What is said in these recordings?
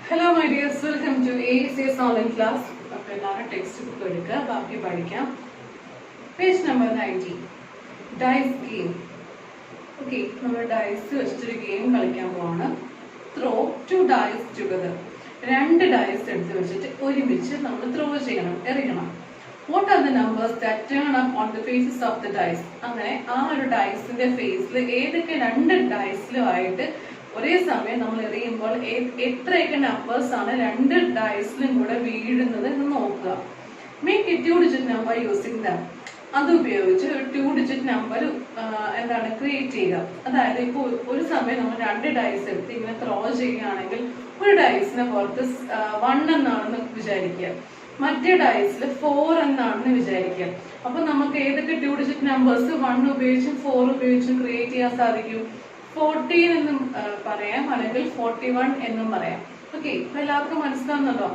Hello my dears, welcome to ACS online class. അപ്പോൾ എല്ലാവരും text book എടുക്കുക, ബാക്കി പഠിക്കാം. Page number 90 dice game. Okay, നമ്മൾ ഡൈസ് വെച്ചിട്ടൊരു ഗെയിം കളിക്കാൻ പോവാണ്. Throw 2 dyes together. 2 ഡൈസ് എടുത്ത് വെച്ചിട്ട് ഒരുമിച്ച് നമ്മൾ ത്രോ ചെയ്യണം, എറിയണം. What are the numbers that turn up on the faces of the dice? അങ്ങനെ ആ ഒരു ഡൈസിന്റെ ഫേസിൽ ഏതൊക്കെ 2 ഡൈസിലും ആയിട്ട് ഒരേ സമയം നമ്മൾ എറിയുമ്പോൾ എത്രയൊക്കെ നമ്പേഴ്സ് ആണ് 2 ഡൈസിലും കൂടെ വീഴുന്നത് എന്ന് നോക്കുക. Make A 2 digit number using dum. അത് ഉപയോഗിച്ച് ഒരു 2 ഡിജിറ്റ് നമ്പർ ക്രിയേറ്റ് ചെയ്യുക. അതായത് ഇപ്പോൾ ഒരു സമയം നമ്മൾ 2 ഡൈസ് എടുത്ത് ഇങ്ങനെ ത്രോ ചെയ്യുകയാണെങ്കിൽ ഒരു ഡൈസിന് പുറത്ത് 1 എന്നാണെന്ന് വിചാരിക്കുക, മറ്റേ ഡൈസിൽ 4 എന്നാണെന്ന് വിചാരിക്കുക. അപ്പൊ നമുക്ക് ഏതൊക്കെ 2 ഡിജിറ്റ് നമ്പേഴ്സ് 1 ഉപയോഗിച്ചും 4 ഉപയോഗിച്ചും ക്രിയേറ്റ് ചെയ്യാൻ സാധിക്കും? 14 എന്നും പറയാം, അല്ലെങ്കിൽ 41 എന്നും പറയാം. ഓക്കെ, അപ്പൊ എല്ലാവർക്കും മനസ്സിലാവുന്നല്ലോ.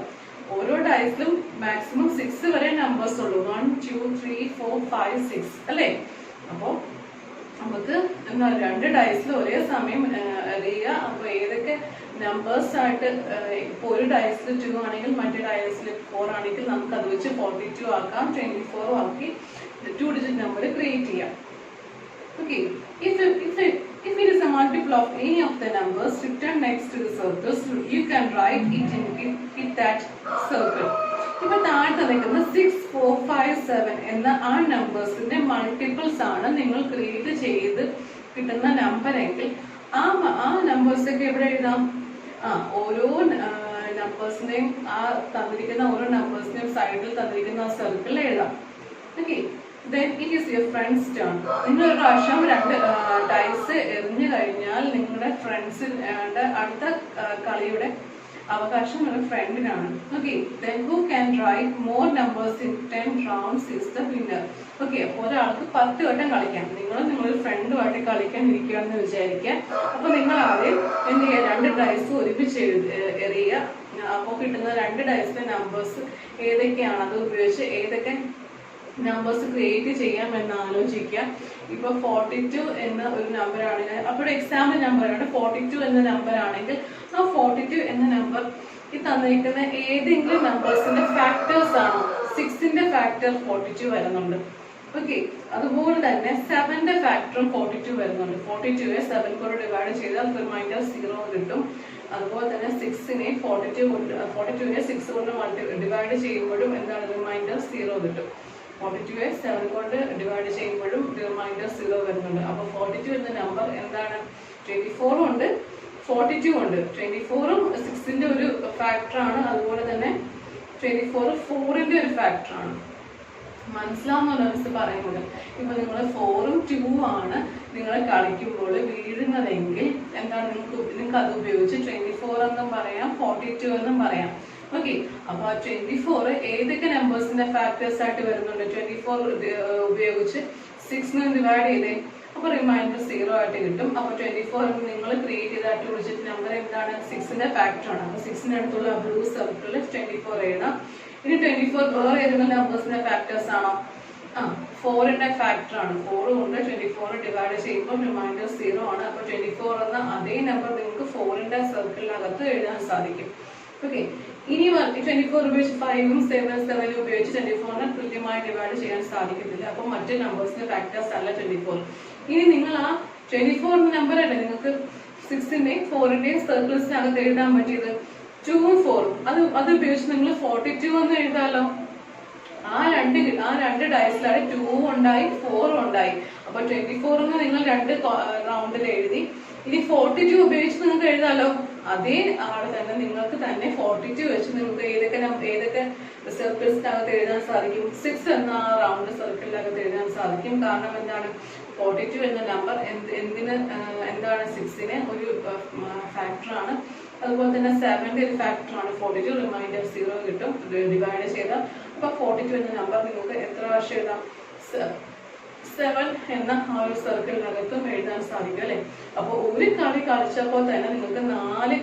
ഓരോ ഡൈസിലും മാക്സിമം 6 വരെ നമ്പേഴ്സ് ഉള്ളൂ. 1 2 3 4 5 6 അല്ലേ? അപ്പോ നമുക്ക് 2 ഡൈസിൽ ഒരേ സമയം എറിയുക. അപ്പൊ ഏതൊക്കെ നമ്പേഴ്സ് ആയിട്ട്, ഇപ്പൊ ഒരു ഡൈസിൽ 2 ആണെങ്കിൽ മറ്റേ ഡൈസിൽ 4 ആണെങ്കിൽ നമുക്ക് അത് വെച്ച് 42 ആക്കാം, 24 ആക്കി 2 ഡിജിറ്റ് നമ്പർ ക്രിയേറ്റ് ചെയ്യാം. Okay, if it is a multiple of any of the numbers written next to the circles, you can write it in that circle. ഇപ്പൊ താഴെ നിൽക്കുന്ന 6 4 5 7 എന്ന ആ നമ്പേഴ്സിന്റെ മൾട്ടിപ്പിൾസ് ആണ് നിങ്ങൾ ക്രിയേറ്റ് ചെയ്ത് കിട്ടുന്ന നമ്പർ എങ്കിൽ ആ നമ്പേഴ്സ് ഒക്കെ എവിടെ എഴുതാം? ഓരോ നമ്പേഴ്സിന്റെയും തന്നിരിക്കുന്ന ഓരോ നമ്പേഴ്സിന്റെയും സൈഡിൽ തന്നിരിക്കുന്ന ആ സർക്കിളിൽ എഴുതാം. Okay, then it is your friend's turn. നിങ്ങൾ ഒരു പ്രാവശ്യം 2 ഡൈസ് എറിഞ്ഞു കഴിഞ്ഞാൽ നിങ്ങളുടെ ഫ്രണ്ട്സിന്റെ അടുത്ത കളിയുടെ അവകാശം നിങ്ങളുടെ ഫ്രണ്ടിനാണ്. Okay, then who can write more numbers in 10 rounds is the winner. Okay, ഒരാൾക്ക് 10 വട്ടം കളിക്കാം. നിങ്ങളൊരു ഫ്രണ്ടുമായിട്ട് കളിക്കാൻ ഇരിക്കുകയാണെന്ന് വിചാരിക്കുക. അപ്പൊ നിങ്ങൾ ആദ്യം എന്ത് ചെയ്യുക? 2 ഡൈസ് ഒരുമിച്ച് എറിയുക. അപ്പോൾ കിട്ടുന്ന 2 ഡൈസിലെ നമ്പേഴ്സ് ഏതൊക്കെയാണ്, അത് ഉപയോഗിച്ച് ഏതൊക്കെ നമ്പേഴ്സ് ക്രിയേറ്റ് ചെയ്യാം എന്ന് ആലോചിക്കുക. ഇപ്പൊ 42 എന്ന ഒരു നമ്പർ ആണെങ്കിൽ, അപ്പോൾ എക്സാമ്പിൾ നമ്പറാണ് 42 എന്ന നമ്പർ ആണെങ്കിൽ ആ 42 എന്ന നമ്പർ ഈ തന്നിരിക്കുന്ന ഏതെങ്കിലും നമ്പേഴ്സിന്റെ ഫാക്ടേഴ്സ് ആണോ? 6ന്റെ ഫാക്ടർ 42 വരുന്നുണ്ട്. ഓക്കെ, അതുപോലെ തന്നെ 7ന്റെ ഫാക്ടറും 42 വരുന്നുണ്ട്. 42നെ 7 കൊണ്ട് ഡിവൈഡ് ചെയ്താൽ റിമൈൻഡർ 0 കിട്ടും. അതുപോലെ തന്നെ 6നെ 42നെ 6 കൊണ്ട് ഡിവൈഡ് ചെയ്യുമ്പോഴും എന്താണ്? റിമൈൻഡർ 0 കിട്ടും. 42നെ 7 കൊണ്ട് ഡിവൈഡ് ചെയ്യുമ്പോഴും റിമൈൻഡർ 0 വരുന്നുണ്ട്. അപ്പൊ 42 എന്ന നമ്പർ എന്താണ്? 24 ഉണ്ട്, 42 ഉണ്ട്. 24ഉം 6ന്റെ ഒരു ഫാക്ടറാണ്. അതുപോലെ തന്നെ 24 4ന്റെ ഒരു ഫാക്ടറാണ്. മനസ്സിലാവുന്ന മിസ് പറയുന്നത്. ഇപ്പൊ നിങ്ങൾ 4ഉം 2ഉം ആണ് നിങ്ങൾ കളിക്കുമ്പോൾ വീഴുന്നതെങ്കിൽ എന്താണ്? നിങ്ങൾക്ക് അത് ഉപയോഗിച്ച് 24 എന്നും പറയാം, 42 എന്നും പറയാം. ഓക്കെ, അപ്പൊ 24 ഏതൊക്കെ നമ്പേഴ്സിന്റെ ഫാക്ടേഴ്സ് ആയിട്ട് വരുന്നുണ്ട്? 24 ഉപയോഗിച്ച് 6 ഡിവൈഡ് ചെയ്തേ, അപ്പൊ റിമൈൻഡർ 0 ആയിട്ട് കിട്ടും. അപ്പൊ 24 നിങ്ങൾ ക്രിയേറ്റ് ചെയ്ത 2 ഡിജിറ്റ് നമ്പർ എന്താണ്? 6ന്റെ ഫാക്ടറാണ്. അപ്പൊ 6ന്റെ അടുത്തുള്ള ബ്ലൂ സർക്കിളിൽ 24 എഴുതാം. ഇനി 24 വേറെ ഏതെങ്കിലും നമ്പേഴ്സിന്റെ ഫാക്ടേഴ്സ് ആണോ? 4ന്റെ ഫാക്ടറാണ്. 4 കൊണ്ട് 24 ഡിവൈഡ് ചെയ്യുമ്പോൾ റിമൈൻഡർ 0 ആണ്. അപ്പൊ 24 എന്ന അതേ നമ്പർ നിങ്ങൾക്ക് 4ന്റെ സർക്കിളിനകത്ത് എഴുതാൻ സാധിക്കും. ഓക്കെ, ഇനി 24 ഉപയോഗിച്ച് 5ഉം 7 ഉപയോഗിച്ച് 24നെ കൃത്യമായി ഡിവൈഡ് ചെയ്യാൻ സാധിക്കത്തില്ല. അപ്പൊ മറ്റു നമ്പേഴ്സിന്റെ ഫാക്ടേഴ്സ് അല്ല 24. ഇനി നിങ്ങൾ ആ 24 നമ്പർ അല്ലേ നിങ്ങൾക്ക് 6ന്റെയും 4ന്റെയും സർക്കിൾസിനകത്ത് എഴുതാൻ പറ്റിയത്? 2ഉം 4ഉം. അത് ഉപയോഗിച്ച് നിങ്ങൾ 42 എന്ന് എഴുതാലോ. ആ രണ്ട് ഡൈസിലാണ് 2ഉം ഉണ്ടായി 4ഉം ഉണ്ടായി. അപ്പൊ 24 എന്ന് നിങ്ങൾ 2 റൗണ്ടിൽ എഴുതി. ഇനി 42 ഉപയോഗിച്ച് നിങ്ങൾക്ക് എഴുതാലോ. അതേ ആള് തന്നെ നിങ്ങൾക്ക് തന്നെ 42 വെച്ച് നിങ്ങൾക്ക് ഏതൊക്കെ സർക്കിൾസിനകത്ത് എഴുതാൻ സാധിക്കും? 6 എന്ന ആ റൗണ്ട് സർക്കിളിനകത്ത് എഴുതാൻ സാധിക്കും. കാരണം എന്താണ്? 42 എന്ന നമ്പർ എന്താണ്? 6ന് ഒരു ഫാക്ടറാണ്. അതുപോലെ തന്നെ 7ന്റെ ഒരു ഫാക്ടറാണ് 42. റിമൈൻഡർ 0 കിട്ടും ഡിവൈഡ് ചെയ്താൽ. അപ്പൊ 42 എന്ന നമ്പർ നിങ്ങൾക്ക് എത്ര പ്രാവശ്യം എഴുതാം? 7 എന്ന ആ ഒരു സർക്കിളിനകത്തും എഴുതാൻ സാധിക്കും അല്ലെ? അപ്പൊ ഒരു കളി കളിച്ചപ്പോൾ തന്നെ നിങ്ങൾക്ക് 4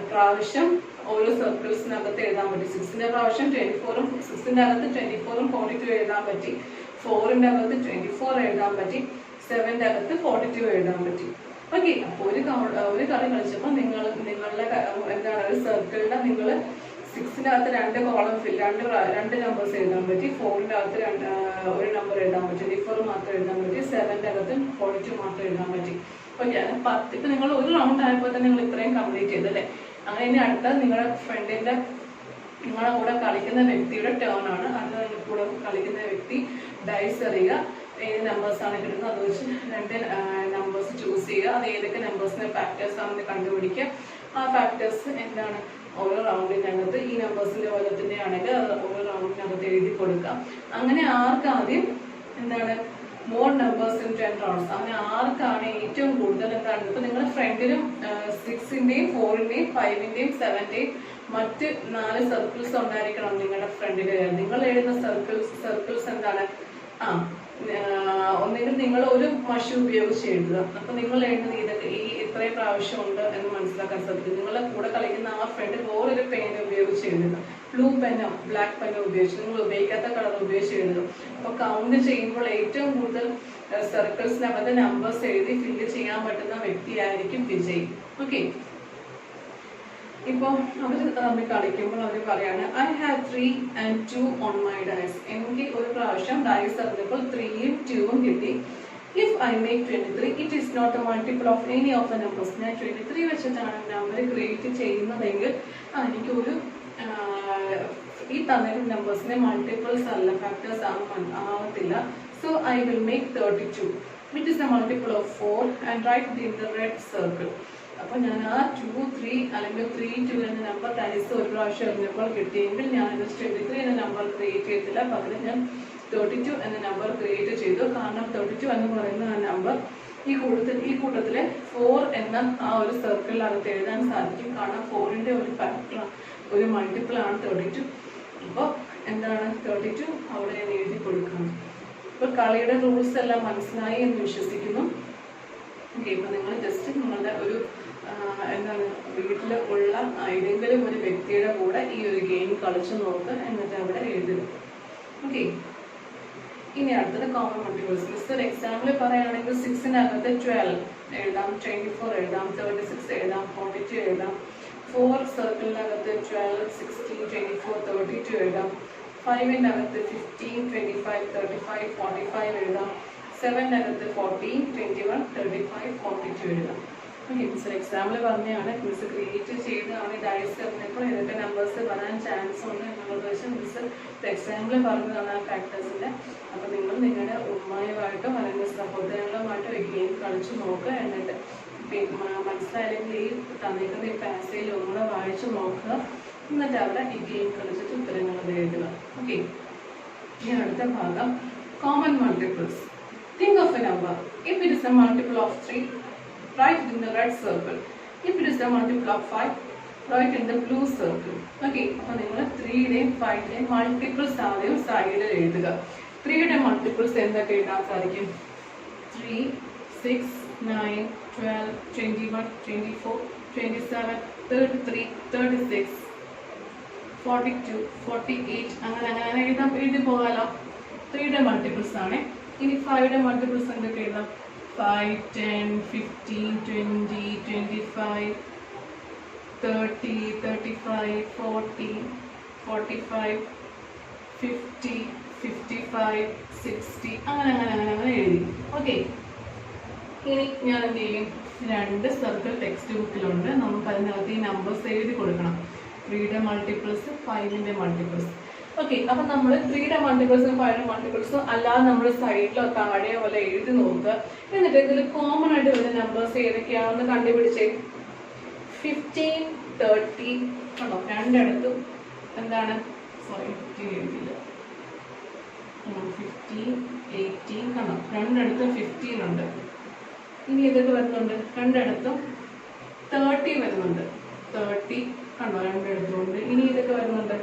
പ്രാവശ്യം ഓരോ സർക്കിൾസിനകത്ത് എഴുതാൻ പറ്റി. 6ന്റെ പ്രാവശ്യം 24ഉം 6ന്റെ അകത്ത് 24ഉം 42 എഴുതാൻ പറ്റി. 4ന്റെ അകത്ത് 24 എഴുതാൻ പറ്റി. 7ന്റെ അകത്ത് 42 എഴുതാൻ പറ്റി. ഓക്കെ. അപ്പോൾ ഒരു കളി കളിച്ചപ്പോൾ നിങ്ങളുടെ എന്താണ് ഒരു സർക്കിളിന്റെ നിങ്ങൾ 6-ന്റെ അകത്ത് 2 കോളം രണ്ട് നമ്പേഴ്സ് എഴുതാൻ പറ്റി, 4-ന്റെ അകത്ത് ഒരു നമ്പർ എഴുതാൻ പറ്റി, 24 മാത്രം എഴുതാൻ പറ്റി, 7-ന്റെ അകത്ത് 42 മാത്രം എഴുതാൻ പറ്റി. ഓക്കെ. അങ്ങനെ 10 ഇപ്പൊ നിങ്ങൾ ഒരു റൗണ്ട് ആയപ്പോൾ തന്നെ നിങ്ങൾ ഇത്രയും കംപ്ലീറ്റ് ചെയ്തല്ലേ. അങ്ങനെ ഇനി അടുത്ത നിങ്ങളുടെ ഫ്രണ്ടിന്റെ നിങ്ങളുടെ കൂടെ കളിക്കുന്ന വ്യക്തിയുടെ ടേൺ ആണ്. അത് കൂടെ കളിക്കുന്ന വ്യക്തി ഡൈസ് എറിയുക, ഏത് നമ്പേഴ്സ് ആണ് കിട്ടുന്നത് അത് വെച്ച് 2 നമ്പേഴ്സ് ചൂസ് ചെയ്യുക. അത് ഏതൊക്കെ നമ്പേഴ്സിന്റെ ഫാക്ടേഴ്സ് ആണെന്ന് കണ്ടുപിടിക്കുക. ആ ഫാക്ടേഴ്സ് എന്താണ് ഓരോ റൗണ്ടിനകത്ത് ഈ നമ്പേഴ്സിന്റെ ഓരോത്തിന്റെ ആണെങ്കിൽ അത് ഓരോ റൗണ്ടിനകത്ത് എഴുതി കൊടുക്കാം. അങ്ങനെ ആർക്കാദ്യം എന്താണ് മോർ നമ്പേഴ്സ് ഇൻ 10 റൗണ്ട്സ്, അങ്ങനെ ആർക്കാണ് ഏറ്റവും കൂടുതൽ എന്താണ് ഇപ്പൊ നിങ്ങളുടെ ഫ്രണ്ടിലും 6-ന്റെയും 4-ന്റെയും 5-ന്റെയും 7-ന്റെയും മറ്റ് 4 സർക്കിൾസ് ഉണ്ടായിരിക്കണം നിങ്ങളുടെ ഫ്രണ്ടില്. നിങ്ങൾ എഴുതുന്ന സർക്കിൾസ് എന്താണ് ഒന്നെങ്കിൽ നിങ്ങൾ ഒരു മഷി ഉപയോഗിച്ച് എഴുതുക. അപ്പൊ നിങ്ങൾ എഴുതുന്നത് ഇതൊക്കെ ഇത്രയും പ്രാവശ്യം ഉണ്ട് എന്ന് മനസ്സിലാക്കാൻ സാധിക്കും. നിങ്ങളുടെ കൂടെ കളിക്കുന്ന ആ ഫ്രണ്ട് വേറൊരു പെൻ ഉപയോഗിച്ച് എഴുതുക, ബ്ലൂ പെന്നോ ബ്ലാക്ക് പെന്നോ ഉപയോഗിച്ച്, നിങ്ങൾ ഉപയോഗിക്കാത്ത കളർ ഉപയോഗിച്ച് എഴുതുക. അപ്പൊ കൗണ്ട് ചെയ്യുമ്പോൾ ഏറ്റവും കൂടുതൽ സർക്കിൾസിനകത്ത് നമ്പേഴ്സ് എഴുതി ഫില്ല് ചെയ്യാൻ പറ്റുന്ന വ്യക്തിയായിരിക്കും വിജയ്. ഓക്കെ. ഇപ്പൊ അവര് തമ്മിൽ കളിക്കുമ്പോൾ അവര് പറയാണ് I have 3 and 2 on my dice. എനിക്ക് ഒരു പ്രാവശ്യം ഡൈസ് എറിഞ്ഞപ്പോൾ 3-ഉം 2-ഉം കിട്ടി. If I make 23, it is not a multiple of any of the numbers. ഞാൻ 23 വെച്ചിട്ടാണ് നമ്പർ ക്രിയേറ്റ് ചെയ്യുന്നതെങ്കിൽ എനിക്ക് ഒരു ഈ തന്നിരുന്ന നമ്പേഴ്സിന്റെ മൾട്ടിപ്പിൾസ് അല്ല, ഫാക്ടേഴ്സ് ആവത്തില്ല. So I will make 32, which is the multiple of 4 and write it in the red circle. അപ്പൊ ഞാൻ ആ 2, 3 അല്ലെങ്കിൽ 3, 2 എന്ന നമ്പർ ഡൈസ് ഒരു പ്രാവശ്യം എറിഞ്ഞപ്പോൾ കിട്ടിയെങ്കിൽ ഞാൻ 23 എന്ന നമ്പർ ക്രിയേറ്റ് ചെയ്തില്ല, പകരം ഞാൻ 32 എന്ന നമ്പർ ക്രിയേറ്റ് ചെയ്തു. കാരണം 32 എന്ന് പറയുന്ന ആ നമ്പർ ഈ കൂട്ടത്തിലെ 4 എന്ന ആ ഒരു സർക്കിളിനകത്ത് എഴുതാൻ സാധിക്കും. കാരണം 4-ന്റെ ഒരു ഫാക്ടർ ഒരു മൾട്ടിപ്പിൾ ആണ് 32. അപ്പോൾ എന്താണ് 32 അവിടെ ഞാൻ എഴുതി കൊടുക്കണം. ഇപ്പൊ കളിയുടെ റൂൾസ് എല്ലാം മനസ്സിലായി എന്ന് വിശ്വസിക്കുന്നു. ഓക്കെ. ഇപ്പൊ നിങ്ങൾ ജസ്റ്റ് നിങ്ങളുടെ ഒരു എന്താണ് വീട്ടിൽ ഉള്ള ഏതെങ്കിലും ഒരു വ്യക്തിയുടെ കൂടെ ഈ ഒരു ഗെയിം കളിച്ചു നോക്കുക, എന്നിട്ട് അവിടെ എഴുതുക. ഓക്കെ. ഇനി അടുത്തത് കോമൺ മൾട്ടിപ്പിൾസ്. മിസ്റ്റർ എക്സാമ്പിൾ പറയുകയാണെങ്കിൽ 6-നകത്ത് 12 എഴുതാം, 24 എഴുതാം, 36 എഴുതാം, 42 എഴുതാം. 4 സർക്കിളിനകത്ത് 12, 16, 24, 32 എഴുതാം. 5-നകത്ത് 15, 25, 35, 45 എഴുതാം. 7-നകത്ത് 14, 21, 35, 42 എഴുതാം. ഓക്കെ. മിസ്റ്റർ എക്സാമ്പിൾ പറഞ്ഞാണ്, മിസ് ക്രിയേറ്റ് ചെയ്താണ് ഡൈസ് എറിഞ്ഞപ്പോൾ ഏതൊക്കെ നമ്പേഴ്സ് വരാൻ ചാൻസ് ഉണ്ട് എന്നുള്ളത് വെച്ച് മിസ് എക്സാമ്പിൾ പറഞ്ഞതാണ് ആ ഫാക്ടേഴ്സിന്റെ. അപ്പൊ നിങ്ങൾ നിങ്ങളുടെ ഉമ്മയുമായിട്ടോ അല്ലെങ്കിൽ സഹോദരങ്ങളുമായിട്ടോ ഈ ഗെയിം കളിച്ചു നോക്കുക. എന്നിട്ട് മനസ്സിലായില്ലെങ്കിൽ ഈ തന്നിരിക്കുന്ന ഈ പാസേജിൽ ഒന്നുകൂടെ വായിച്ചു നോക്കുക. എന്നിട്ട് അവിടെ ഈ ഗെയിം കളിച്ചിട്ട് ഉത്തരങ്ങൾ എഴുതുക. ഓക്കെ. ഇനി അടുത്ത ഭാഗം common multiples. Think of a number. If it is a multiple of 3, write it in the red circle. If it is a multiple of 5, write in the blue circle. Okay. അപ്പോൾ നിങ്ങൾ 3-യുടെയും 5-യുടെയും multiples ആദ്യം സൈഡിൽ എഴുതുക. 3-യുടെ multiples എന്തൊക്കെ എഴുതാൻ സാധിക്കും? 3, 6, 9, 12, 21, 24, 27, 33, 36, 42, 48 അങ്ങനെ എഴുതി പോകാലോ. 3-യുടെ മൾട്ടിപ്പിൾസ് ആണ്. ഇനി 5-യുടെ മൾട്ടിപ്പിൾസ് എന്തൊക്കെ എഴുതാം? 5, 10, 15, 20, 25, 30, 35, 40, 45, 50, 55, 60 അങ്ങനെ എഴുതി. ഓക്കെ. ഇനി ഞാൻ എന്ത് ചെയ്യും? 2 സർക്കിൾ ടെക്സ്റ്റ് ബുക്കിലുണ്ട്. നമുക്ക് അതിനകത്ത് ഈ നമ്പേഴ്സ് എഴുതി കൊടുക്കണം. 3-യുടെ മൾട്ടിപ്പിൾസ്, 5-ന്റെ മൾട്ടിപ്പിൾസ്. ഓക്കെ. അപ്പൊ നമ്മൾ 3-യുടെ മൾട്ടിപ്പിൾസും 5-യുടെ മൾട്ടിപ്പിൾസും അല്ലാതെ നമ്മൾ സൈഡിലോ താഴെയോ പോലെ എഴുതി നോക്കുക. എന്നിട്ട് ഇതിൽ കോമൺ ആയിട്ട് വരുന്ന നമ്പേഴ്സ് ഏതൊക്കെയാണെന്ന് കണ്ടുപിടിച്ചേ. 15, 30 ആണോ? രണ്ടിടത്തും എന്താണ് 15 എഴുതിയില്ല. 15, 18 കണ്ടോ? രണ്ടിടത്തും 15 ഉണ്ട്. ഇനി ഇതൊക്കെ വരുന്നുണ്ട്. രണ്ടിടത്തും 30 വരുന്നുണ്ട്. 30 കണ്ടോ? രണ്ടിടത്തും ഉണ്ട്. ഇനി ഇതൊക്കെ വരുന്നുണ്ട്.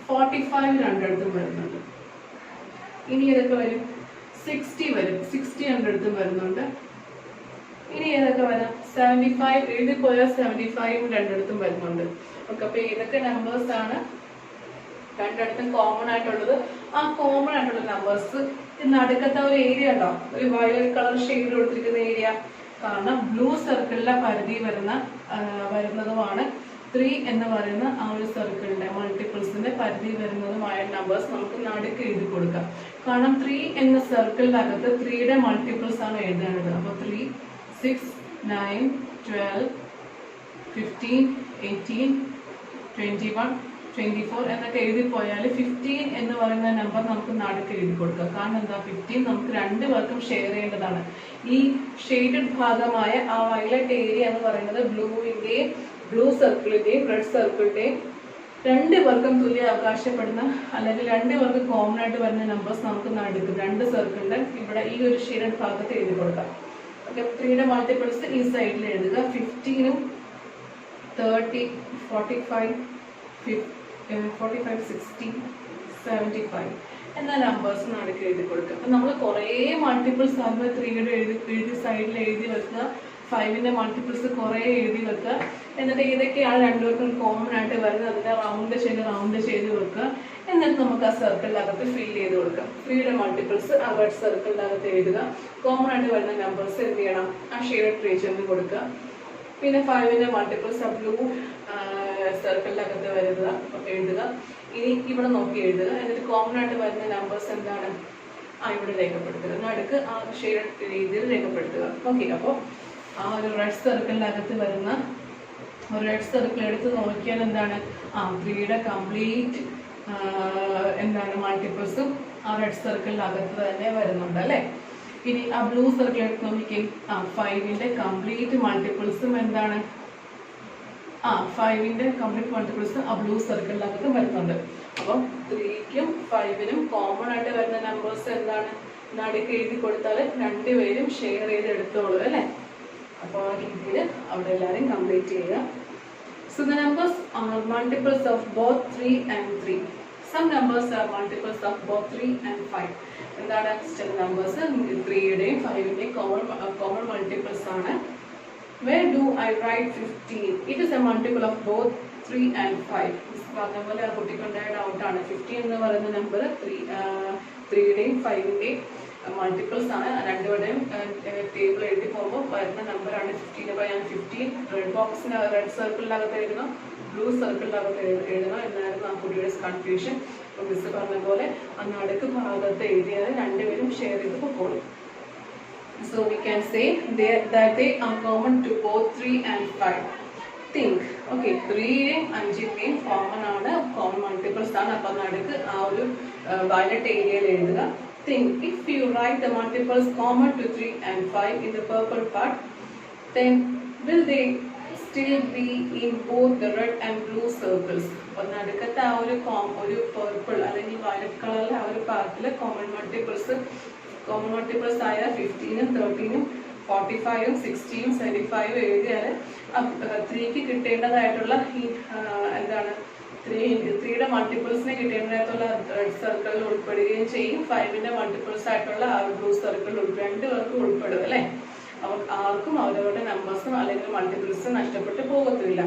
45 രണ്ടിടത്തും വരുന്നുണ്ട്. ഇനി ഏതൊക്കെ വരും? 60 വരും. 60 രണ്ടിടത്തും വരുന്നുണ്ട്. ഇനി ഏതൊക്കെ വരാം? 75 എഴുതി പോയാൽ 75 രണ്ടിടത്തും വരുന്നുണ്ട്. ഓക്കെ. അപ്പൊ ഏതൊക്കെ നമ്പേഴ്സ് ആണ് രണ്ടിടത്തും കോമൺ ആയിട്ടുള്ളത്? ആ കോമൺ ആയിട്ടുള്ള നമ്പേഴ്സ് നടുക്കത്തെ ഒരു ഏരിയ ഉണ്ടോ? ഒരു വയലറ്റ് കളർ ഷെയ്ഡ് കൊടുത്തിരിക്കുന്ന ഏരിയ, കാരണം ബ്ലൂ സർക്കിളിലെ പരിധി വരുന്നതുമാണ് 3 എന്ന് പറയുന്ന ആ ഒരു സർക്കിളിന്റെ മൾട്ടിപ്പിൾസിന്റെ പരിധി വരുന്നതുമായ നമ്പേഴ്സ് നമുക്ക് നടുക്ക് എഴുതി കൊടുക്കാം. കാരണം 3 എന്ന സർക്കിളിനകത്ത് 3യുടെ മൾട്ടിപ്പിൾസ് ആണ് എഴുതേണ്ടത്. അപ്പോൾ 3, 6, 9, 12, 15, 18, 21, 24 എന്നൊക്കെ എഴുതി പോയാൽ 15 എന്ന് പറയുന്ന നമ്പർ നമുക്ക് നടുക്ക് എഴുതി കൊടുക്കാം. കാരണം എന്താ, 15 നമുക്ക് രണ്ടു പേർക്കും ഷെയർ ചെയ്യേണ്ടതാണ്. ഈ ഷെയ്ഡഡ് ഭാഗമായ ആ വയലറ്റ് ഏരിയ എന്ന് പറയുന്നത് ബ്ലൂ സർക്കിളിന്റെയും റെഡ് സർക്കിളിന്റെയും രണ്ടു പേർക്കും തുല്യ അവകാശപ്പെടുന്ന അല്ലെങ്കിൽ രണ്ടു പേർക്ക് കോമൺ ആയിട്ട് വരുന്ന നമ്പേഴ്സ് നമുക്ക് നടുക്ക് രണ്ട് സർക്കിളിന്റെ ഇവിടെ ഈ ഒരു ഷെയ്ഡഡ് ഭാഗത്ത് എഴുതി കൊടുക്കാം. ഓക്കെ, 3യുടെ മൾട്ടിപ്പിൾസ് ഈ സൈഡിൽ എഴുതുക. 15, 30, 45, 60, 75 എന്ന നമ്പേഴ്സ് നടുക്ക് എഴുതി കൊടുക്കുക. അപ്പം നമ്മൾ കുറേ മൾട്ടിപ്പിൾസ് ആകുമ്പോൾ 3യുടെ എഴുതി സൈഡിൽ എഴുതി വെക്കുക. 5ന്റെ മൾട്ടിപ്പിൾസ് കുറേ എഴുതി വെക്കുക. എന്നിട്ട് ഏതൊക്കെയാണ് രണ്ടുപേർക്കും കോമൺ ആയിട്ട് വരുന്നത് അതിനെ റൗണ്ട് ചെയ്ത് വെക്കുക. എന്നിട്ട് നമുക്ക് ആ സർക്കിളിനകത്ത് ഫില്ല് ചെയ്ത് കൊടുക്കാം. 3യുടെ മൾട്ടിപ്പിൾസ് ആ റെഡ് സർക്കിളിനകത്ത് എഴുതുക. കോമൺ ആയിട്ട് വരുന്ന നമ്പേഴ്സ് എന്ത് ചെയ്യണം, ആ ഷെയ്ഡഡ് റീജിയനിൽ കൊടുക്കുക. പിന്നെ 5ന്റെ മൾട്ടിപ്പിൾസ് ആ ബ്ലൂ സർക്കിളിനകത്ത് എഴുതുക. ഇനി ഇവിടെ നോക്കി എഴുതുക. എന്നിട്ട് കോമൺ ആയിട്ട് വരുന്ന നമ്പേഴ്സ് എന്താണ്, ഇവിടെ രേഖപ്പെടുത്തുക. നടുക്ക് ആ ഷെയ്ഡ് രീതിയിൽ രേഖപ്പെടുത്തുക. ഓക്കെ, അപ്പോൾ ആ ഒരു റെഡ് സർക്കിളിനകത്ത് വരുന്ന ഒരു റെഡ് സർക്കിൾ എടുത്ത് നോക്കിയാൽ എന്താണ്, 3യുടെ കംപ്ലീറ്റ് മൾട്ടിപ്പിൾസും ആ റെഡ് സർക്കിളിനകത്ത് തന്നെ വരുന്നുണ്ട് അല്ലേ. ഇനി ആ ബ്ലൂ സർക്കിൾ എടുത്ത് നോക്കിക്കേ, 5ന്റെ കംപ്ലീറ്റ് മൾട്ടിപ്പിൾസും എന്താണ്, 5ന്റെ കംപ്ലീറ്റ് മൾട്ടിപ്പിൾസ് ആ ബ്ലൂ സർക്കിളിനകത്ത് വരുന്നുണ്ട്. അപ്പം 3ക്കും 5നും കോമൺ ആയിട്ട് വരുന്ന നമ്പേഴ്സ് എന്താണ്, നടുക്ക് എഴുതി കൊടുത്താൽ രണ്ടുപേരും ഷെയർ ചെയ്ത് എടുത്തോളൂ അല്ലേ. അപ്പോൾ ആ രീതിയിൽ അവിടെ എല്ലാവരും കംപ്ലീറ്റ് ചെയ്യുക. So the numbers are multiples of both 3 and 3. Some numbers are multiples of both 3 and 5. എന്താണ് ചില നമ്പേഴ്സ് 3യുടെയും 5ന്റെയും കോമൺ മൾട്ടിപ്പിൾസ് ആണ്. Where do I write 15? It is a multiple of both 3 and 5. പറഞ്ഞ പോലെ ആ കുട്ടിക്കുണ്ടായ ഡൗട്ടാണ്. 15 എന്ന് പറയുന്ന നമ്പർ 3യുടെയും 5ന്റെയും മൾട്ടിപ്പിൾസ് ആണ്. രണ്ടുപേരുടെയും ടേബിൾ എഴുതി പോകുമ്പോൾ വരുന്ന നമ്പറാണ് 15. അപ്പോൾ ഞാൻ 15 റെഡ് സർക്കിളിനകത്ത് എഴുതണം, ബ്ലൂ സർക്കിളിനകത്ത് എഴുതണം എന്നായിരുന്നു ആ കുട്ടിയുടെ കൺഫ്യൂഷൻ. അപ്പോൾ മിസ് പറഞ്ഞ പോലെ ആ നടുക്ക് ഭാഗത്ത് എഴുതിയത് രണ്ടുപേരും ഷെയർ ചെയ്ത് പോയിക്കോളും. So we can say that they are common to both 3 and 5. Think. Okay, 3യും 5ന്റെയും common ആണ്, കോമൺ മൾട്ടിപ്പിൾസ് ആണ്. അപ്പോൾ നടുക്ക് ആ ഒരു വയലറ്റ് ഏരിയയിൽ എഴുതുക. Think, if you write the multiples common to 3 and 5 in the purple part, then will they still be in both the red and blue circles? അപ്പോൾ നടുക്കത്തെ ആ ഒരു പർപ്പിൾ അല്ലെങ്കിൽ വയലറ്റ് കളറിലെ ആ ഒരു പാർട്ടിലെ കോമൺ മൾട്ടിപ്പിൾസ് ആയ 15ഉം 13ഉം 45ഉം 60ഉം 75ഉം എഴുതിയാൽ 3ക്ക് കിട്ടേണ്ടതായിട്ടുള്ള ഈ 3യുടെ മൾട്ടിപ്പിൾസിനെ കിട്ടേണ്ടതായിട്ടുള്ള റെഡ് സർക്കിളിൽ ഉൾപ്പെടുകയും ചെയ്യും. 5ന്റെ മൾട്ടിപ്പിൾസ് ആയിട്ടുള്ള ആ ബ്ലൂ സർക്കിളിൽ രണ്ടുപേർക്കും ഉൾപ്പെടും അല്ലേ. അവർ ആർക്കും അവരവരുടെ നമ്പേഴ്സും അല്ലെങ്കിൽ മൾട്ടിപ്പിൾസും നഷ്ടപ്പെട്ടു പോകത്തില്ല.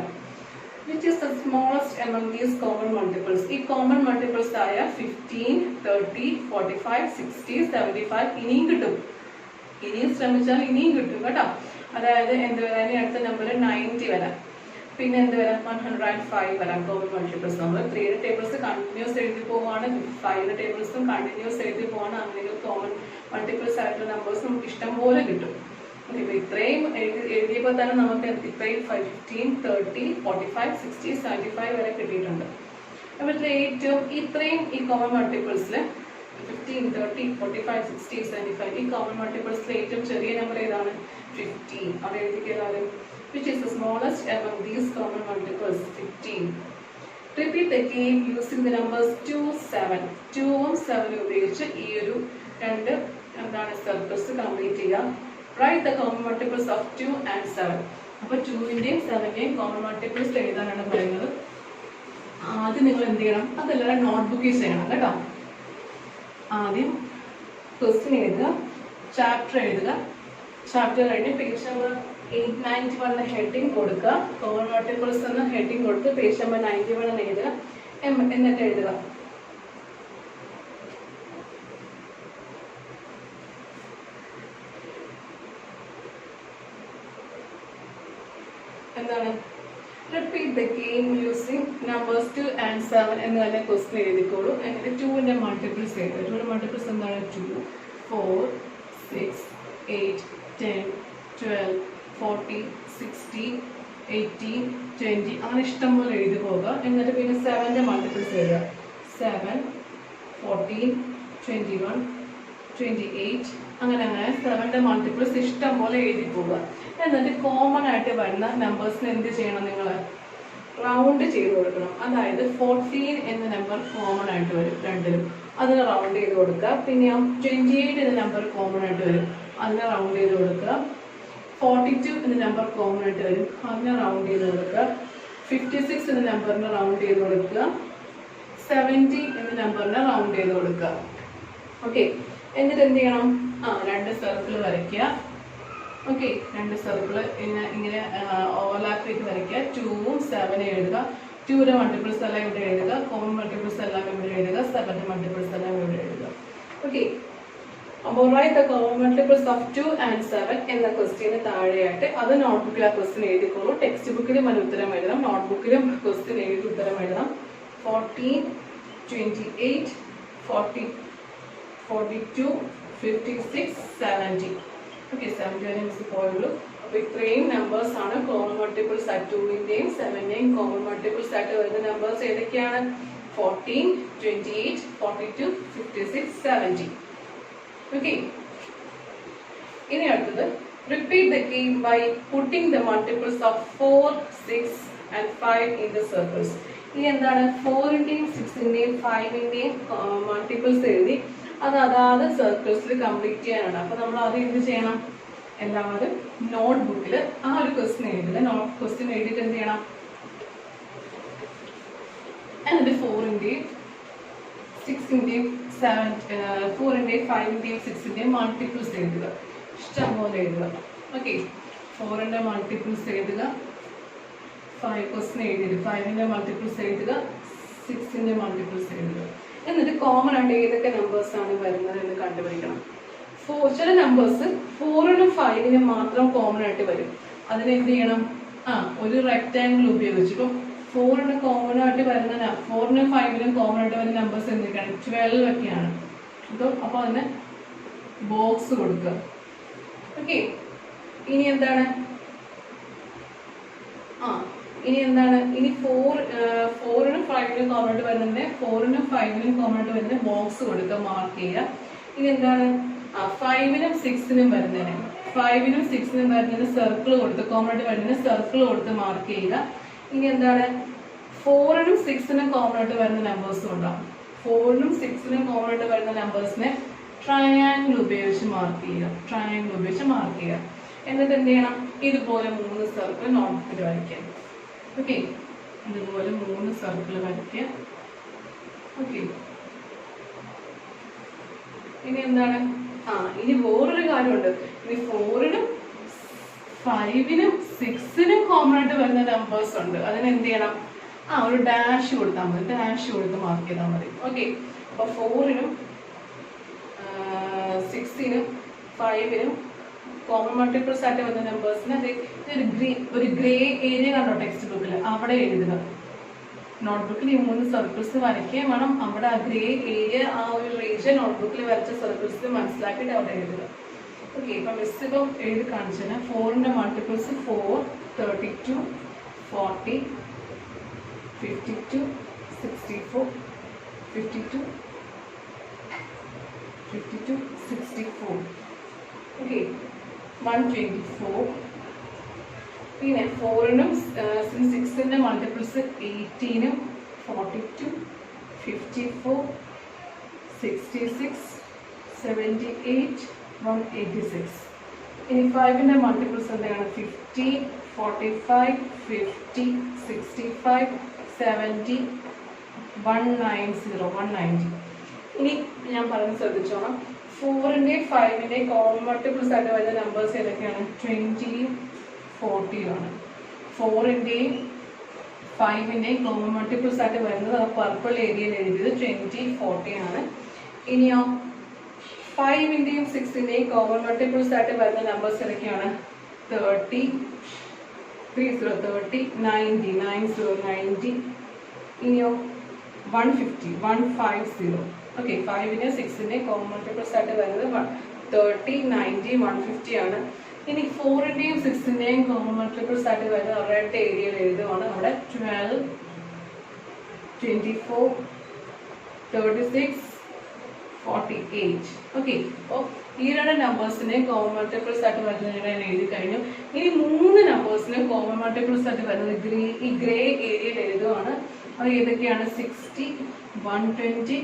Which is the smallest among these common multiples? ഈ കോമൺ മൾട്ടിപ്പിൾസ് ആയ 15, 30, 45, 60, 75 ഇനിയും കിട്ടും. ഇനിയും ശ്രമിച്ചാൽ ഇനിയും കിട്ടും കേട്ടോ. അതായത് എന്ത് വരാൻ, അടുത്ത നമ്പറിൽ 90 വരാം, പിന്നെ എന്ത് വരാം 105 വരാം കോമൺ മൾട്ടിപ്പിൾസ്. നമ്മൾ 3യുടെ ടേബിൾസ് കണ്ടിന്യൂസ് എഴുതി പോവാണ്, 5യുടെ ടേബിൾസും കണ്ടിന്യൂസ് എഴുതി പോവാണ്. അങ്ങനെ കോമൺ മൾട്ടിപ്പിൾസ് ആയിട്ടുള്ള നമ്പേഴ്സ് നമുക്ക് ഇഷ്ടം പോലെ കിട്ടും. ഇപ്പൊ ഇത്രയും എഴുതിയപ്പോൾ തന്നെ നമുക്ക് ഇത്രയും 15, 30, 45, 60, 75 വരെ കിട്ടിയിട്ടുണ്ട്. അപ്പോൾ ഏറ്റവും ഇത്രയും ഈ കോമൺ മൾട്ടിപ്പിൾസിൽ 15, 30, 45, 60, 75 ഈ കോമൺ മൾട്ടിപ്പിൾസിൽ ഏറ്റവും ചെറിയ നമ്പർ ഏതാണ്? 15. അവിടെ എഴുതിക്കാലും which is the smallest among these common multiples? 15. Repeat again using the numbers 2, 7. 2ഉം 7ഉം ഉപയോഗിച്ച് ഈ ഒരു രണ്ട് സർക്കിൾസ് കംപ്ലീറ്റ് ചെയ്യുക. Write the common multiples of 2 and 7. അപ്പോൾ 2ന്റെയും 7ന്റെയും കോമൺ മൾട്ടിപ്പിൾസ് എഴുതാനാണ് പറയുന്നത്. ആദ്യം നിങ്ങൾ എന്ത് ചെയ്യണം, അതെല്ലാം നോട്ട്ബുക്കിൽ ചെയ്യണം കേട്ടോ. ആദ്യം ക്വസ്റ്റ്യൻ എഴുതുക, ചാപ്റ്റർ എഴുതുക. ചാപ്റ്റർ കഴിഞ്ഞ് പേജ് നമ്പർ 891 ഹെഡിങ് കൊടുക്കുക. കോമൺ മൾട്ടിപ്പിൾസ് എന്ന ഹെഡിങ് കൊടുത്ത് പേജ് നമ്പർ 91 എഴുതുക. എന്നിട്ട് എഴുതുക എന്താണ് repeat the game using numbers 2 and 7 എന്ന് തന്നെ ക്വസ്റ്റ്യൻ എഴുതിക്കോളൂ. എന്നിട്ട് 2ന്റെ മൾട്ടിപ്പിൾസ് എഴുതുക. 2ന്റെ മൾട്ടിപ്പിൾസ് എന്താണ്? 2, 4, 6, 8, 10, 12, 40, 60, 80, 20 അങ്ങനെ ഇഷ്ടം പോലെ എഴുതി പോകുക. എന്നിട്ട് പിന്നെ 7ന്റെ മൾട്ടിപ്പിൾസ് എഴുതുക. 7, 14, 21, 28 അങ്ങനെ 7ന്റെ മൾട്ടിപ്പിൾസ് ഇഷ്ടം പോലെ എഴുതി പോവുക. എന്നിട്ട് കോമൺ ആയിട്ട് വരുന്ന നമ്പേഴ്സിന് എന്ത് ചെയ്യണം? നിങ്ങൾ റൗണ്ട് ചെയ്ത് കൊടുക്കണം. അതായത് 14 എന്ന നമ്പർ കോമൺ ആയിട്ട് വരും രണ്ടിലും, അതിന് റൗണ്ട് ചെയ്ത് കൊടുക്കുക. പിന്നെ 28 എന്ന നമ്പർ കോമൺ ആയിട്ട് വരും, അതിനെ റൗണ്ട് ചെയ്ത് കൊടുക്കുക. 42 എന്ന നമ്പർ കോമൺ ആയിട്ട് വരും, അതിനെ റൗണ്ട് ചെയ്ത് കൊടുക്കുക. 56 എന്ന നമ്പറിനെ റൗണ്ട് ചെയ്ത് കൊടുക്കുക. 70 എന്ന നമ്പറിനെ റൗണ്ട് ചെയ്ത് കൊടുക്കുക. ഓക്കെ, എന്നിട്ട് എന്ത് ചെയ്യണം? രണ്ട് സർക്കിൾ വരയ്ക്കുക. ഓക്കെ, രണ്ട് സർക്കിൾ ഇങ്ങനെ ഓവർലാപ്പ് ചെയ്ത് വരയ്ക്കുക. 2ഉം 7 എഴുതുക. 2ന്റെ മൾട്ടിപ്പിൾസ് എല്ലാം ഇവിടെ എഴുതുക. കോമൺ മൾട്ടിപ്പിൾസ് എല്ലാം ഇവിടെ എഴുതുക. 7ന്റെ മൾട്ടിപ്പിൾസ് എല്ലാം ഇവിടെ എഴുതുക. ഓക്കെ, അപ്പോൾ write the common multiples of 2 and 7 എന്ന ക്വസ്റ്റ്യന് താഴെയായിട്ട് അത് നോട്ട്ബുക്കിൽ ആ ക്വസ്റ്റ്യൻ എഴുതിക്കോളൂ. ടെക്സ്റ്റ് ബുക്കിലും അതിന് ഉത്തരം എഴുതണം, നോട്ട്ബുക്കിലും ക്വസ്റ്റ്യൻ എഴുതി ഉത്തരം എഴുതണം. 14, 28, 40, 42, 56, 70. ഓക്കെ, 70 വരെ മിസ് പോയുള്ളൂ. അപ്പോൾ ഇത്രയും നമ്പേഴ്സ് ആണ് കോമൺ മൾട്ടിപ്പിൾസ് ആയിട്ട് 2ന്റെയും 7ന്റെയും കോമൺ മൾട്ടിപ്പിൾസ് ആയിട്ട് വരുന്ന നമ്പേഴ്സ് ഏതൊക്കെയാണ്? 14, 28, 42, 56, 70. ഓക്കെ, ഇനി അടുത്തത് repeat the game by putting the multiples of 4, 6 and 5 in the circles. ഇനി എന്താണ്? 4ന്റെയും 6ന്റെയും 5ന്റെയും മൾട്ടിപ്പിൾസ് എഴുതി അത് അതാത് സർക്കിൾസിൽ കംപ്ലീറ്റ് ചെയ്യാനാണ്. അപ്പൊ നമ്മൾ അത് എന്ത് ചെയ്യണം? എല്ലാവരും നോട്ട്ബുക്കിൽ ആ ഒരു ക്വസ്റ്റ്യൻ എഴുതുക. ക്വസ്റ്റ്യൻ എഴുതിയിട്ട് എന്ത് ചെയ്യണം? എന്നിട്ട് 4ന്റെയും 6ന്റെയും 4ന്റെയും 5ന്റെയും 6ന്റെയും മൾട്ടിപ്പിൾസ് എഴുതുക. ഇഷ്ടം പോലെ എഴുതുക. ഓക്കെ, 4ന്റെ മൾട്ടിപ്പിൾസ് എഴുതുക. 5 ക്വസ്റ്റ്യൻ എഴുതിയിട്ട് 5ന്റെ മൾട്ടിപ്പിൾസ് എഴുതുക. 6ന്റെ മൾട്ടിപ്പിൾസ് എഴുതുക. എന്നിട്ട് കോമൺ ആയിട്ട് ഏതൊക്കെ നമ്പേഴ്സ് ആണ് വരുന്നത് എന്ന് കണ്ടുപിടിക്കണം. ചില നമ്പേഴ്സ് 4നും 5നും മാത്രം കോമൺ ആയിട്ട് വരും. അതിന് എന്ത് ചെയ്യണം? ഒരു റെക്ടാങ്കിൾ ഉപയോഗിച്ചു. ഇപ്പം 4ന് കോമൺ ആയിട്ട് വരുന്ന 4നും 5നും കോമൺ ആയിട്ട് വരുന്ന നമ്പേഴ്സ് എന്തൊക്കെയാണ്? 12 ഒക്കെയാണ്. അപ്പോൾ അതിന് ബോക്സ് കൊടുക്കുക. ഓക്കെ, ഇനി എന്താണ്? ഇനി 4നും 5നും കോമൺ ആയിട്ട് വരുന്നതിന് 4നും 5നും കോമൺ ആയിട്ട് വരുന്ന ബോക്സ് കൊടുക്കുക, മാർക്ക് ചെയ്യുക. ഇനി എന്താണ്? 5നും 6നും വരുന്നതിന് 5നും 6നും വരുന്നതിന് സർക്കിൾ കൊടുത്ത്, കോമൺ ആയിട്ട് വരുന്നതിന് സർക്കിൾ കൊടുത്ത് മാർക്ക് ചെയ്യുക. ഇനി എന്താണ്? 4നും 6നും കോമൺ ആയിട്ട് വരുന്ന നമ്പേഴ്സും ഉണ്ടാവും. 4നും 6നും കോമൺ ആയിട്ട് വരുന്ന നമ്പേഴ്സിനെ ട്രയാങ്കിൾ ഉപയോഗിച്ച് മാർക്ക് ചെയ്യുക. എന്നിട്ട് എന്ത് ചെയ്യണം? ഇതുപോലെ 3 സർക്കിൾ നോട്ട്ബുക്കിൽ വരയ്ക്കുക. ഓക്കെ, ഇതുപോലെ 3 സർക്കിൾ വരയ്ക്കുക. ഓക്കെ, ഇനി എന്താണ്? ഇനി വേറൊരു കാര്യമുണ്ട്. ഇനി 4നും 5നും 6നും കോമൺ ആയിട്ട് വരുന്ന നമ്പേഴ്സ് ഉണ്ട്. അതിന് എന്ത് ചെയ്യണം? ഒരു ഡാഷ് കൊടുത്താൽ മതി. ഡാഷ് കൊടുത്ത് മാർക്ക് ചെയ്താൽ മതി. ഓക്കെ, അപ്പൊ 4നും 6നും 5നും കോമൺ മൾട്ടിപ്പിൾസ് ആയിട്ട് വരുന്ന നമ്പേഴ്സിന് ഒരു ഗ്രേ ഏരിയ കണ്ടോ ടെക്സ്റ്റ് ബുക്കിൽ? അവിടെ എഴുതുക. നോട്ട്ബുക്കിൽ ഈ 3 സർക്കിൾസ് വരയ്ക്കുകയും വേണം. അവിടെ ആ ഗ്രേ ഏരിയ, ആ ഒരു റീജിയൻ നോട്ട്ബുക്കിൽ വരച്ച സർക്കിൾസ് മനസ്സിലാക്കിയിട്ട് അവിടെ എഴുതുക. ഓക്കെ, ഇപ്പം മിസ് ഇപ്പം എഴുതി കാണിച്ചാൽ 4ന്റെ മൾട്ടിപ്പിൾസ് 4, 32, 40, 52, 64, 52, 64. ഓക്കെ, 124. പിന്നെ 4നും 6ന്റെ മൾട്ടിപ്പിൾസ് 18, 42, 54, 66, 78, 186. ഇനി 5ന്റെ മൾട്ടിപ്പിൾസ് എന്താണ്? 50, 45, 50, 65, 70, 190. ഇനി ഞാൻ പറയുന്നത് ശ്രദ്ധിച്ചോണം. 4ന്റെയും 5ന്റെയും കോമൺ മൾട്ടിപ്പിൾസ് ആയിട്ട് വരുന്ന നമ്പേഴ്സ് ഏതൊക്കെയാണ്? 20, 40 ആണ്. 4ന്റെയും 5ന്റെയും കോമൺ മൾട്ടിപ്പിൾസ് ആയിട്ട് വരുന്നത് പർപ്പിൾ ഏരിയയിൽ എഴുതിയത് 20, 40 ആണ്. ഇനിയോ 5ന്റെയും 6ന്റെയും കോമൺ മൾട്ടിപ്പിൾസ് ആയിട്ട് വരുന്ന നമ്പേഴ്സ് ഏതൊക്കെയാണ്? 30, 30 30 90 90 90 ഇനിയോ 150 150. ഓക്കെ, 5നെ 6നെ കോമൺ മൾട്ടിപ്പിൾസ് ആയിട്ട് വരുന്നത് 30 90 150 ആണ്. ഇനി 4ന്റെയും 6ന്റെയും കോമൺ മൾട്ടിപ്പിൾസ് ആയിട്ട് വരുന്നത് റെഡ് ഏരിയയിൽ എഴുതുവാണ്. നമ്മുടെ 12 24 36 48. ഓക്കെ, അപ്പോൾ ഈ രണ്ട് നമ്പേഴ്സിനെ കോമൺ മൾട്ടിപ്പിൾസ് ആയിട്ട് വരുന്നത് ഞാൻ എഴുതി കഴിഞ്ഞു. ഇനി 3 നമ്പേഴ്സിന് കോമൺ മൾട്ടിപ്പിൾസ് ആയിട്ട് വരുന്നത് ഈ ഗ്രേ ഏരിയയിൽ എഴുതുവാണ്. അത് ഏതൊക്കെയാണ്? 60 120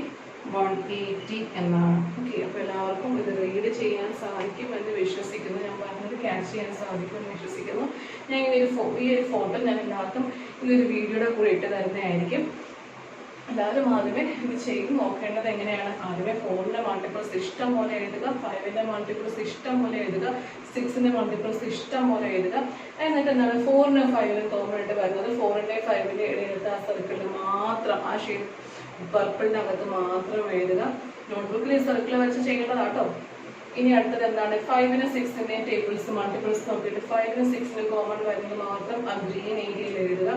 180 എന്നാണ്. ഓക്കെ, അപ്പോൾ എല്ലാവർക്കും ഇത് റീഡ് ചെയ്യാൻ സാധിക്കും എന്ന് വിശ്വസിക്കുന്നു. ഞാൻ പറഞ്ഞത് ക്യാച്ച് ചെയ്യാൻ സാധിക്കും എന്ന് വിശ്വസിക്കുന്നു. ഞാൻ ഈ ഒരു ഫോട്ടോ ഞാൻ എല്ലാവർക്കും ഈ ഒരു വീഡിയോയുടെ കൂടെ ഇട്ട് തരുന്നതായിരിക്കും. എല്ലാവരും ആദ്യമേ ഇത് ചെയ്ത് നോക്കേണ്ടത് എങ്ങനെയാണ്? ആദ്യമേ 4ന്റെ മൾട്ടിപ്പിൾസ് ഇഷ്ടം പോലെ എഴുതുക, 5ന്റെ മൾട്ടിപ്പിൾസ് ഇഷ്ടം പോലെ എഴുതുക, 6ന്റെ മൾട്ടിപ്പിൾസ് ഇഷ്ടം പോലെ എഴുതുക. എന്നിട്ട് എന്താണ് 4നും 5നും കോമൺ ആയിട്ട് വരുന്നത് 4ന്റെ 5ന്റെ ഇടയിലത്തെ ആ സർക്കിളിൽ മാത്രം, ആ ഷെയ്ഡ് പർപ്പിളിനകത്ത് മാത്രം എഴുതുക. നോട്ട്ബുക്കിൽ ഈ സർക്കിൾ വെച്ച് ചെയ്യേണ്ടതാട്ടോ. ഇനി അടുത്തത് എന്താണ്? 5നും 6ന്റെയും ടേബിൾസ് മൾട്ടിപ്പിൾസ് നോക്കിയിട്ട് 5നും 6നും കോമൺ വരുന്നത് മാത്രം ആ ഗ്രീൻ ഏരിയയിൽ എഴുതുക.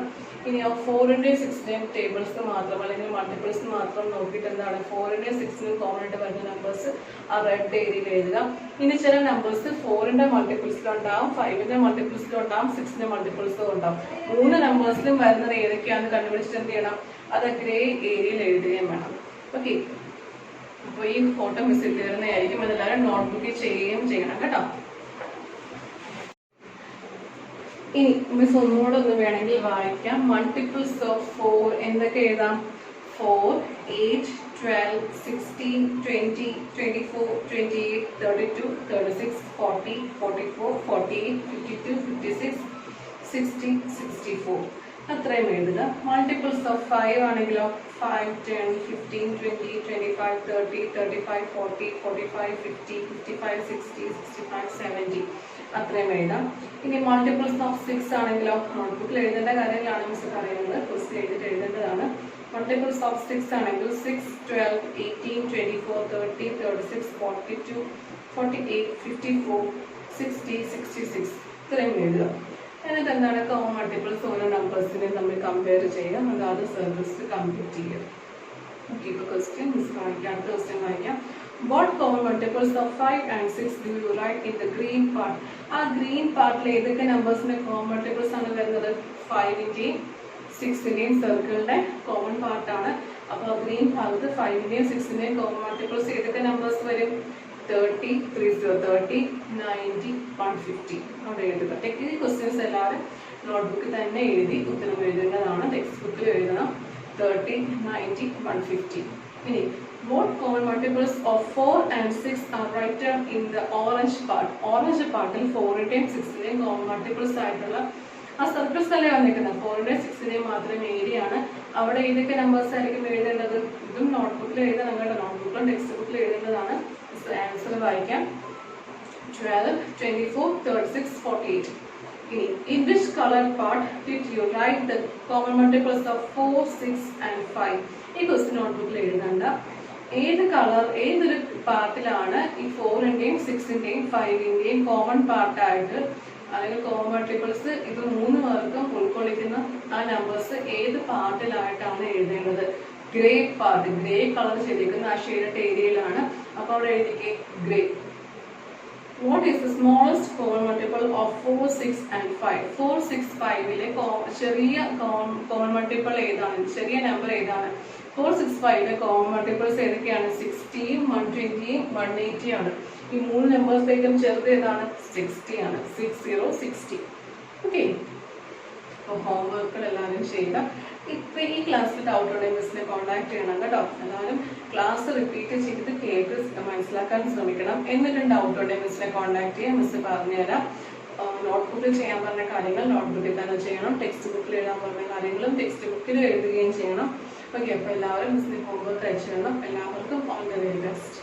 ഇനി ആ 4ന്റെയും 6ന്റെയും ടേബിൾസ് മാത്രം അല്ലെങ്കിൽ മൾട്ടിപ്പിൾസ് മാത്രം നോക്കിയിട്ട് എന്താണ് 4ന്റെയും 6നും കോമൺ ആയിട്ട് വരുന്ന നമ്പേഴ്സ് ആ റെഡ് ഏരിയയിൽ എഴുതുക. ഇനി ചില നമ്പേഴ്സ് 4ന്റെ മൾട്ടിപ്പിൾസിലുണ്ടാവും, 5ന്റെ മൾട്ടിപ്പിൾസിലുണ്ടാവും, 6ന്റെ മൾട്ടിപ്പിൾസിലും ഉണ്ടാവും. 3 നമ്പേഴ്സിലും വരുന്നത് ഏതൊക്കെയാണെന്ന് കണ്ടുപിടിച്ചിട്ട് എന്ത് ചെയ്യണം? അത് ഗ്രേ ഏരിയയിൽ എഴുതുകയും വേണം. ഓക്കെ, അപ്പോൾ ഈ ഫോട്ടോ മിസ് ഇട്ട് തരുന്നതായിരിക്കും. അതെല്ലാവരും നോട്ട്ബുക്കിൽ ചെയ്യുകയും ചെയ്യണം കേട്ടോ. ഇനി മിസ് ഒന്നുകൂടെ ഒന്ന് വേണമെങ്കിൽ വായിക്കാം. മൾട്ടിപ്പിൾസ് ഓഫ് 4 എന്തൊക്കെ എഴുതാം? 4 8 12 16 20 24 28 32 36 40 44 48 52 56 60 64 അത്രയും എഴുതുക. മൾട്ടിപ്പിൾസ് ഓഫ് 5 ആണെങ്കിലോ 5 10 15 20 25 30 35 40 45 50 55 60 65 70 അത്രയും എഴുതാം. ഇനി മൾട്ടിപ്പിൾസ് ഓഫ് 6 ആണെങ്കിലോ നോട്ട്ബുക്കിൽ എഴുതേണ്ട കാര്യങ്ങളാണ് മിസ് പറയുന്നത്, ക്വസ്റ്റ്യൻ എഴുതിയിട്ട് എഴുതേണ്ടതാണ്. മൾട്ടിപ്പിൾസ് ഓഫ് 6 ആണെങ്കിൽ 6 12 18 24 30 36 42 48 54 60 66 ഇത്രയും എഴുതുക. എന്നിട്ട് എന്താണ് കോമൺ മൾട്ടിപ്പിൾസ് ഓരോ നമ്പേഴ്സിനെ നമ്മൾ കമ്പയർ ചെയ്യുക, അതായത് സർക്കിൾസ് കംപ്ലീറ്റ് ചെയ്യുക. ഓക്കെ, ഇപ്പോൾ ക്വസ്റ്റ്യൻ മിസ് വായിക്കാം. അടുത്ത ക്വസ്റ്റ്യൻ വായിക്കാം. What common multiples of 5 and 6 do you write in the green part? ആ ഗ്രീൻ പാർട്ടിൽ ഏതൊക്കെ നമ്പേഴ്സിന്റെ കോമൺ മൾട്ടിപ്പിൾസ് ആണ് വരുന്നത്? 5ന്റെയും 6ന്റെയും സർക്കിളിന്റെ കോമൺ പാർട്ടാണ്. അപ്പോൾ ഗ്രീൻ ഭാഗത്ത് 5ന്റെയും 6ന്റെയും കോമൺ മൾട്ടിപ്പിൾസ് ഏതൊക്കെ നമ്പേഴ്സ് വരും? 30 30 90 150 അവിടെ എഴുതുക. ടെക്നിക്കൽ ക്വസ്റ്റ്യൻസ് എല്ലാവരും നോട്ട്ബുക്കിൽ തന്നെ എഴുതി ഉത്തരം എഴുതേണ്ടതാണ്. ടെക്സ്റ്റ് ബുക്കിൽ എഴുതണം 30 90 150. ഇനി what common multiples of 4 and 6 are written in the orange part? Orange പാർട്ടിൽ 4ന്റെയും 6ന്റെയും കോമൺ മൾട്ടിപ്പിൾസ് ആയിട്ടുള്ള ആ സർക്കിൾസ് അല്ലേ വന്നിരിക്കുന്നത്. 4ന്റെയും 6ന്റെയും മാത്രം ഏരിയ ആണ്. അവിടെ ഏതൊക്കെ നമ്പേഴ്സ് ആയിരിക്കും എഴുതേണ്ടത്? ഇതും നോട്ട്ബുക്കിൽ എഴുതാൻ നിങ്ങളുടെ നോട്ട്ബുക്കിലും ടെക്സ്റ്റ് ബുക്കിൽ എഴുതേണ്ടതാണ്. ആൻസർ വായിക്കാം. 12 24 36 48. ഇനി in which color part did you write the common multiples of 4 6 and 5? ഈ ക്വസ്റ്റ്യൻ നോട്ട്ബുക്കിൽ എഴുതണ്ട. ഏത് കളർ ഏതൊരു പാർട്ടിലാണ് ഈ 4ന്റെയും 6ന്റെയും 5ന്റെയും കോമൺ പാർട്ടായിട്ട് അല്ലെങ്കിൽ കോമൺ മൾട്ടിപ്പിൾസ് ഇത് 3 പേർക്കും ഉൾക്കൊള്ളിക്കുന്ന ആ നമ്പേഴ്സ് ഏത് പാർട്ടിലായിട്ടാണ് എഴുതേണ്ടത്? ഗ്രേ പാർട്ട്, ഗ്രേ കളർ ചെയ്തിരിക്കുന്ന ആ ഷെയ്ഡ് ഏരിയയിലാണ്. അപ്പോൾ അവിടെ എഴുതിക്കേ grey. What is the smallest common multiple of 4 6 and 5? 4 6 5ലെ ചെറിയ കോമൺ മൾട്ടിപ്പിൾ ഏതാണ്? ചെറിയ നമ്പർ ഏതാണ്? 4 6 5ലെ കോമൺ മൾട്ടിപ്പിൾസ് ഏതൊക്കെയാണ്? 60 120 180 ആണ്. ഈ 3 നമ്പേഴ്സിലേക്കും ചെറുത് ഏതാണ്? 60 ആണ്. 60 60. ഓക്കെ, അപ്പോൾ ഹോംവർക്കുകൾ എല്ലാവരും ചെയ്യുക. ഇപ്പം ഈ ക്ലാസ്സിൽ ഡൗട്ട് ഉണ്ടെങ്കിൽ മിസ്സിനെ കോൺടാക്ട് ചെയ്യണം കേട്ടോ. എല്ലാവരും ക്ലാസ് റിപ്പീറ്റ് ചെയ്ത് കേട്ട് മനസ്സിലാക്കാൻ ശ്രമിക്കണം. എന്നിട്ടും ഡൗട്ട് ഉണ്ടെങ്കിൽ മിസ്സിനെ കോൺടാക്ട് ചെയ്യാം, മിസ് പറഞ്ഞുതരാം. നോട്ട്ബുക്കിൽ ചെയ്യാൻ പറഞ്ഞ കാര്യങ്ങൾ നോട്ട്ബുക്കിൽ തന്നെ ചെയ്യണം. ടെക്സ്റ്റ് ബുക്കിൽ എഴുതാൻ പറഞ്ഞ കാര്യങ്ങളും ടെക്സ്റ്റ് ബുക്കിൽ എഴുതുകയും ചെയ്യണം. ഓക്കെ, അപ്പോൾ എല്ലാവരും മിസ്സിനെ ഹോംവർക്ക് അയച്ചു തരണം. എല്ലാവർക്കും ഓൾ ദ വെരി ബെസ്റ്റ്.